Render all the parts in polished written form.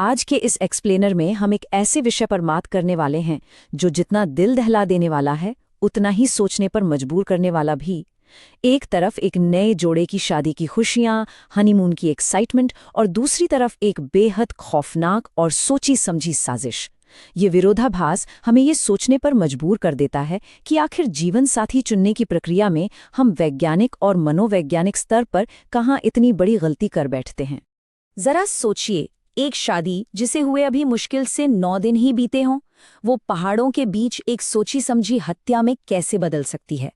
आज के इस एक्सप्लेनर में हम एक ऐसे विषय पर बात करने वाले हैं जो जितना दिल दहला देने वाला है उतना ही सोचने पर मजबूर करने वाला भी। एक तरफ एक नए जोड़े की शादी की खुशियां, हनीमून की एक्साइटमेंट, और दूसरी तरफ एक बेहद खौफनाक और सोची समझी साजिश। ये विरोधाभास हमें ये सोचने पर मजबूर कर देता है कि आखिर जीवन साथी चुनने की प्रक्रिया में हम वैज्ञानिक और मनोवैज्ञानिक स्तर पर कहाँ इतनी बड़ी गलती कर बैठते हैं। जरा सोचिए, एक शादी जिसे हुए अभी मुश्किल से 9 दिन ही बीते हों, वो पहाड़ों के बीच एक सोची समझी हत्या में कैसे बदल सकती है।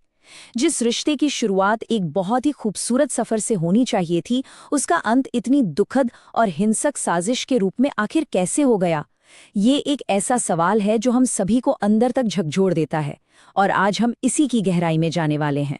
जिस रिश्ते की शुरुआत एक बहुत ही खूबसूरत सफर से होनी चाहिए थी, उसका अंत इतनी दुखद और हिंसक साजिश के रूप में आखिर कैसे हो गया। ये एक ऐसा सवाल है जो हम सभी को अंदर तक झकझोर देता है, और आज हम इसी की गहराई में जाने वाले हैं।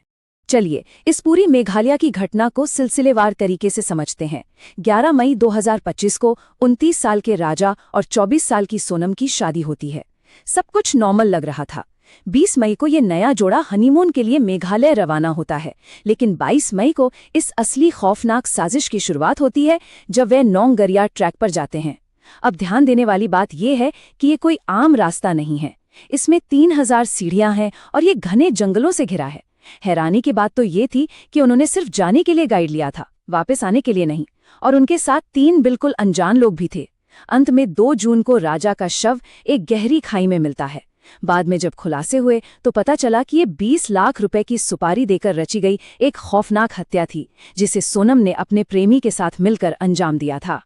चलिए इस पूरी मेघालय की घटना को सिलसिलेवार तरीके से समझते हैं। 11 मई 2025 को 29 साल के राजा और 24 साल की सोनम की शादी होती है। सब कुछ नॉर्मल लग रहा था। 20 मई को ये नया जोड़ा हनीमून के लिए मेघालय रवाना होता है, लेकिन 22 मई को इस असली खौफनाक साजिश की शुरुआत होती है जब वे नोंगरिया ट्रैक पर जाते हैं। अब ध्यान देने वाली बात यह है कि ये कोई आम रास्ता नहीं है। इसमें 3000 सीढ़ियां हैं और ये घने जंगलों से घिरा है। हैरानी की बात तो ये थी कि उन्होंने सिर्फ जाने के लिए गाइड लिया था, वापस आने के लिए नहीं, और उनके साथ 3 बिल्कुल अनजान लोग भी थे। अंत में 2 जून को राजा का शव एक गहरी खाई में मिलता है। बाद में जब खुलासे हुए तो पता चला कि ये 20 लाख रुपए की सुपारी देकर रची गई एक खौफनाक हत्या थी, जिसे सोनम ने अपने प्रेमी के साथ मिलकर अंजाम दिया था।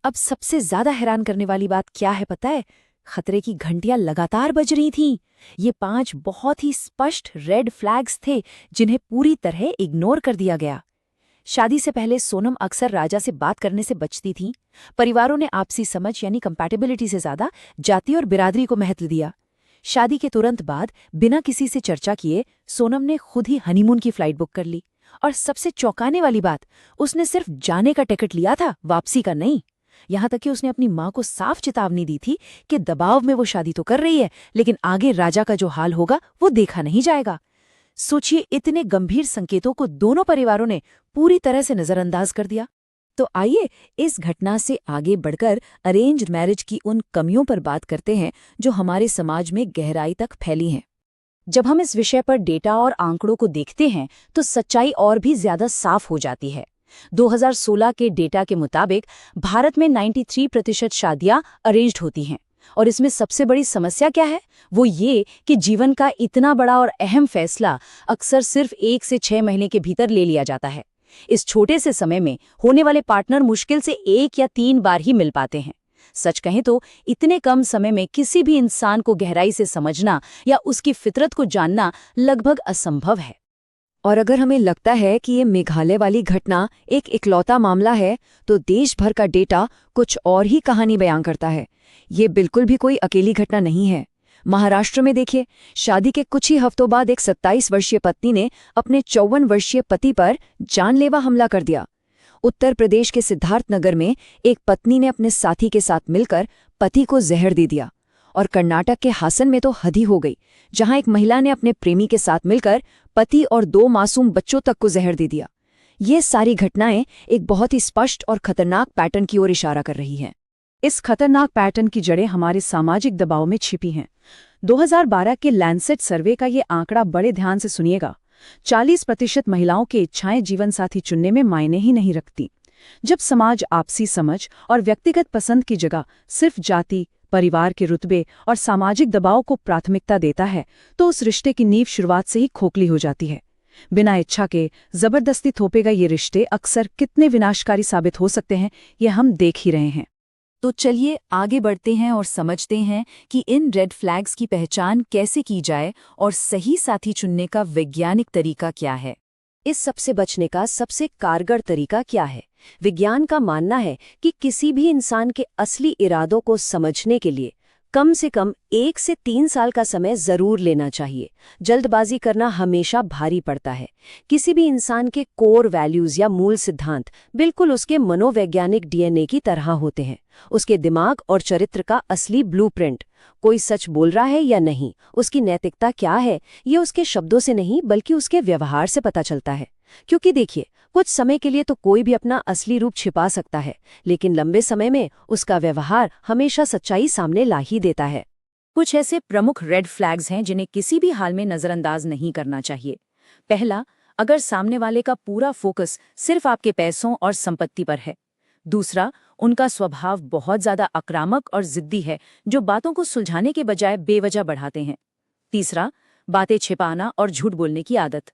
अब सबसे ज्यादा हैरान करने वाली बात क्या है पता है? खतरे की घंटियां लगातार बज रही थीं। ये 5 बहुत ही स्पष्ट रेड फ्लैग्स थे जिन्हें पूरी तरह इग्नोर कर दिया गया। शादी से पहले सोनम अक्सर राजा से बात करने से बचती थीं। परिवारों ने आपसी समझ यानी कंपैटिबिलिटी से ज्यादा जाति और बिरादरी को महत्व दिया। शादी के तुरंत बाद बिना किसी से चर्चा किए सोनम ने खुद ही हनीमून की फ्लाइट बुक कर ली। और सबसे चौंकाने वाली बात, उसने सिर्फ जाने का टिकट लिया था, वापसी का नहीं। यहाँ तक कि उसने अपनी माँ को साफ चेतावनी दी थी कि दबाव में वो शादी तो कर रही है, लेकिन आगे राजा का जो हाल होगा वो देखा नहीं जाएगा। सोचिए, इतने गंभीर संकेतों को दोनों परिवारों ने पूरी तरह से नजरअंदाज कर दिया। तो आइए इस घटना से आगे बढ़कर अरेंज्ड मैरिज की उन कमियों पर बात करते हैं जो हमारे समाज में गहराई तक फैली हैं। जब हम इस विषय पर डेटा और आंकड़ों को देखते हैं तो सच्चाई और भी ज्यादा साफ हो जाती है। 2016 के डेटा के मुताबिक भारत में 93% शादियां अरेंज्ड होती हैं, और इसमें सबसे बड़ी समस्या क्या है? वो ये कि जीवन का इतना बड़ा और अहम फैसला अक्सर सिर्फ 1 से 6 महीने के भीतर ले लिया जाता है। इस छोटे से समय में होने वाले पार्टनर मुश्किल से 1 या 3 बार ही मिल पाते हैं। सच कहें तो इतने कम समय में किसी भी इंसान को गहराई से समझना या उसकी फितरत को जानना लगभग असंभव है। और अगर हमें लगता है कि ये मेघालय वाली घटना एक इकलौता मामला है, तो देश भर का डेटा कुछ और ही कहानी बयां करता है। ये बिल्कुल भी कोई अकेली घटना नहीं है। महाराष्ट्र में देखिए, शादी के कुछ ही हफ्तों बाद एक 27 वर्षीय पत्नी ने अपने 54 वर्षीय पति पर जानलेवा हमला कर दिया। उत्तर प्रदेश के सिद्धार्थनगर में एक पत्नी ने अपने साथी के साथ मिलकर पति को जहर दे दिया। और कर्नाटक के हासन में तो हद ही हो गई, जहां एक महिला ने अपने प्रेमी के साथ मिलकर पति और 2 मासूम बच्चों तक को जहर दे दिया। ये सारी घटनाएं एक बहुत ही स्पष्ट और खतरनाक पैटर्न की ओर इशारा कर रही हैं। इस खतरनाक पैटर्न की जड़ें हमारे सामाजिक दबाव में छिपी हैं। 2012 के लैंसेट सर्वे का ये आंकड़ा बड़े ध्यान से सुनिएगा। 40% महिलाओं की इच्छाएं जीवनसाथी चुनने में मायने ही नहीं रखती। जब समाज आपसी समझ और व्यक्तिगत पसंद की जगह सिर्फ जाति, परिवार के रुतबे और सामाजिक दबाव को प्राथमिकता देता है, तो उस रिश्ते की नींव शुरुआत से ही खोखली हो जाती है। बिना इच्छा के जबरदस्ती थोपे गए ये रिश्ते अक्सर कितने विनाशकारी साबित हो सकते हैं, ये हम देख ही रहे हैं। तो चलिए आगे बढ़ते हैं और समझते हैं कि इन रेड फ्लैग्स की पहचान कैसे की जाए और सही साथी चुनने का वैज्ञानिक तरीका क्या है। इस सबसे बचने का सबसे कारगर तरीका क्या है? विज्ञान का मानना है कि किसी भी इंसान के असली इरादों को समझने के लिए कम से कम 1 से 3 साल का समय जरूर लेना चाहिए। जल्दबाजी करना हमेशा भारी पड़ता है। किसी भी इंसान के कोर वैल्यूज या मूल सिद्धांत बिल्कुल उसके मनोवैज्ञानिक डीएनए की तरह होते हैं। उसके दिमाग और चरित्र का असली ब्लूप्रिंट, कोई सच बोल रहा है या नहीं, उसकी नैतिकता क्या है, ये उसके शब्दों से नहीं बल्कि उसके व्यवहार से पता चलता है। क्योंकि देखिए, कुछ समय के लिए तो कोई भी अपना असली रूप छिपा सकता है, लेकिन लंबे समय में उसका व्यवहार हमेशा सच्चाई सामने ला ही देता है। कुछ ऐसे प्रमुख रेड फ्लैग्स हैं जिन्हें किसी भी हाल में नजरअंदाज नहीं करना चाहिए। पहला, अगर सामने वाले का पूरा फोकस सिर्फ आपके पैसों और संपत्ति पर है। दूसरा, उनका स्वभाव बहुत ज्यादा आक्रामक और जिद्दी है, जो बातों को सुलझाने के बजाय बेवजह बढ़ाते हैं। तीसरा, बातें छिपाना और झूठ बोलने की आदत।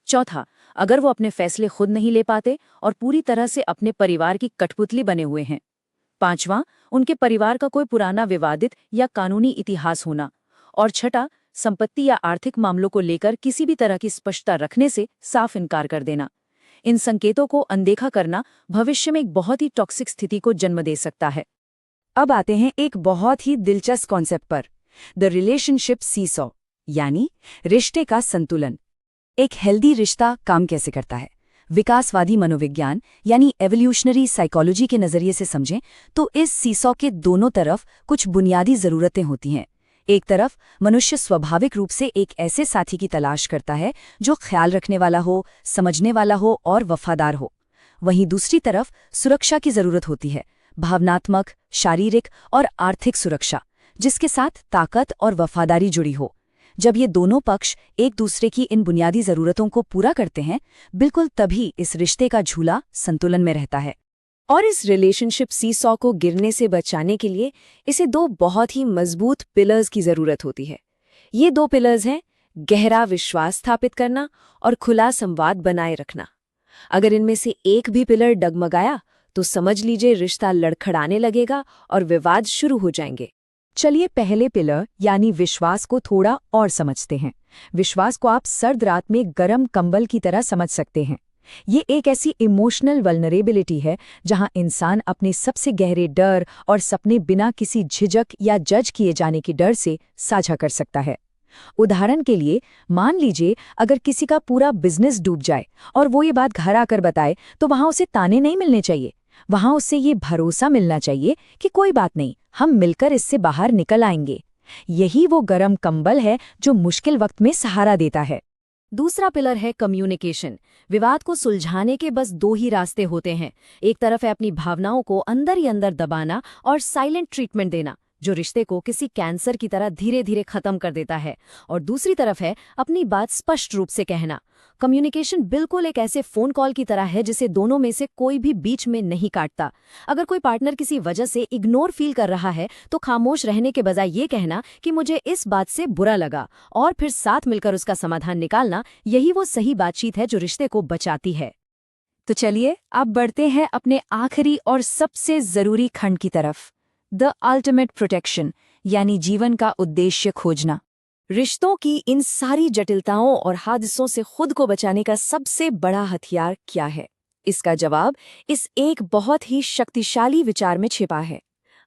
चौथा, अगर वो अपने फैसले खुद नहीं ले पाते और पूरी तरह से अपने परिवार की कठपुतली बने हुए हैं। पांचवां, उनके परिवार का कोई पुराना विवादित या कानूनी इतिहास होना। और छठा, संपत्ति या आर्थिक मामलों को लेकर किसी भी तरह की स्पष्टता रखने से साफ इनकार कर देना। इन संकेतों को अनदेखा करना भविष्य में एक बहुत ही टॉक्सिक स्थिति को जन्म दे सकता है। अब आते हैं एक बहुत ही दिलचस्प कॉन्सेप्ट पर, द रिलेशनशिप सीसॉ, यानी रिश्ते का संतुलन। एक हेल्दी रिश्ता काम कैसे करता है? विकासवादी मनोविज्ञान यानी एवोल्यूशनरी साइकोलॉजी के नजरिए से समझें तो इस सीसॉ के दोनों तरफ कुछ बुनियादी जरूरतें होती हैं। एक तरफ मनुष्य स्वाभाविक रूप से एक ऐसे साथी की तलाश करता है जो ख्याल रखने वाला हो, समझने वाला हो और वफादार हो। वहीं दूसरी तरफ सुरक्षा की जरूरत होती है, भावनात्मक, शारीरिक और आर्थिक सुरक्षा, जिसके साथ ताकत और वफादारी जुड़ी हो। जब ये दोनों पक्ष एक दूसरे की इन बुनियादी जरूरतों को पूरा करते हैं, बिल्कुल तभी इस रिश्ते का झूला संतुलन में रहता है। और इस रिलेशनशिप सीसॉ को गिरने से बचाने के लिए इसे दो बहुत ही मजबूत पिलर्स की जरूरत होती है। ये दो पिलर्स हैं गहरा विश्वास स्थापित करना और खुला संवाद बनाए रखना। अगर इनमें से एक भी पिलर डगमगाया तो समझ लीजिए रिश्ता लड़खड़ाने लगेगा और विवाद शुरू हो जाएंगे। चलिए पहले पिलर यानी विश्वास को थोड़ा और समझते हैं। विश्वास को आप सर्द रात में गर्म कंबल की तरह समझ सकते हैं। ये एक ऐसी इमोशनल वल्नरेबिलिटी है जहां इंसान अपने सबसे गहरे डर और सपने बिना किसी झिझक या जज किए जाने की डर से साझा कर सकता है। उदाहरण के लिए मान लीजिए अगर किसी का पूरा बिजनेस डूब जाए और वो ये बात घर आकर बताए, तो वहां उसे ताने नहीं मिलने चाहिए। वहां उससे ये भरोसा मिलना चाहिए कि कोई बात नहीं, हम मिलकर इससे बाहर निकल आएंगे। यही वो गर्म कंबल है जो मुश्किल वक्त में सहारा देता है। दूसरा पिलर है कम्युनिकेशन। विवाद को सुलझाने के बस दो ही रास्ते होते हैं। एक तरफ है अपनी भावनाओं को अंदर ही अंदर दबाना और साइलेंट ट्रीटमेंट देना, जो रिश्ते को किसी कैंसर की तरह धीरे धीरे खत्म कर देता है। और दूसरी तरफ है अपनी बात स्पष्ट रूप से कहना। कम्युनिकेशन बिल्कुल एक ऐसे फोन कॉल की तरह है जिसे दोनों में से कोई भी बीच में नहीं काटता। अगर कोई पार्टनर किसी वजह से इग्नोर फील कर रहा है तो खामोश रहने के बजाय ये कहना कि मुझे इस बात से बुरा लगा, और फिर साथ मिलकर उसका समाधान निकालना, यही वो सही बातचीत है जो रिश्ते को बचाती है। तो चलिए अब बढ़ते हैं अपने आखिरी और सबसे जरूरी खंड की तरफ, द अल्टीमेट प्रोटेक्शन यानी जीवन का उद्देश्य खोजना। रिश्तों की इन सारी जटिलताओं और हादसों से खुद को बचाने का सबसे बड़ा हथियार क्या है? इसका जवाब इस एक बहुत ही शक्तिशाली विचार में छिपा है।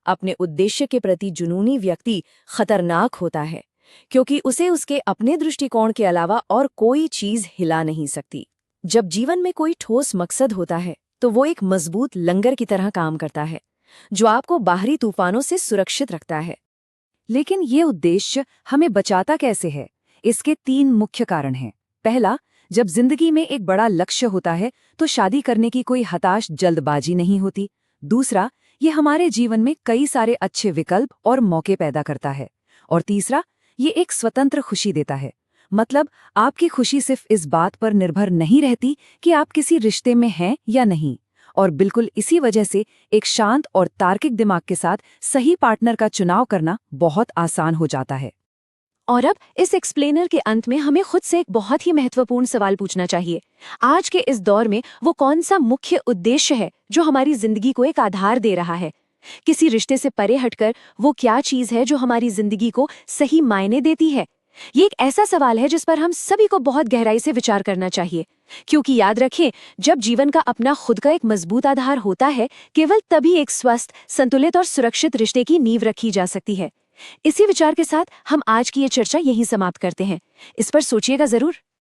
अपने उद्देश्य के प्रति जुनूनी व्यक्ति खतरनाक होता है, क्योंकि उसे उसके अपने दृष्टिकोण के अलावा और कोई चीज हिला नहीं सकती। जब जीवन में कोई ठोस मकसद होता है तो वो एक मजबूत लंगर की तरह काम करता है, जो आपको बाहरी तूफानों से सुरक्षित रखता है। लेकिन ये उद्देश्य हमें बचाता कैसे है? इसके 3 मुख्य कारण हैं। पहला, जब जिंदगी में एक बड़ा लक्ष्य होता है तो शादी करने की कोई हताश जल्दबाजी नहीं होती। दूसरा, ये हमारे जीवन में कई सारे अच्छे विकल्प और मौके पैदा करता है। और तीसरा, ये एक स्वतंत्र खुशी देता है। मतलब आपकी खुशी सिर्फ इस बात पर निर्भर नहीं रहती कि आप किसी रिश्ते में हैं या नहीं। और बिल्कुल इसी वजह से एक शांत और तार्किक दिमाग के साथ सही पार्टनर का चुनाव करना बहुत आसान हो जाता है। और अब इस एक्सप्लेनर के अंत में हमें खुद से एक बहुत ही महत्वपूर्ण सवाल पूछना चाहिए। आज के इस दौर में वो कौन सा मुख्य उद्देश्य है जो हमारी जिंदगी को एक आधार दे रहा है? किसी रिश्ते से परे हटकर वो क्या चीज है जो हमारी जिंदगी को सही मायने देती है? ये एक ऐसा सवाल है जिस पर हम सभी को बहुत गहराई से विचार करना चाहिए, क्योंकि याद रखें, जब जीवन का अपना खुद का एक मजबूत आधार होता है, केवल तभी एक स्वस्थ, संतुलित और सुरक्षित रिश्ते की नींव रखी जा सकती है। इसी विचार के साथ हम आज की ये चर्चा यहीं समाप्त करते हैं। इस पर सोचिएगा जरूर।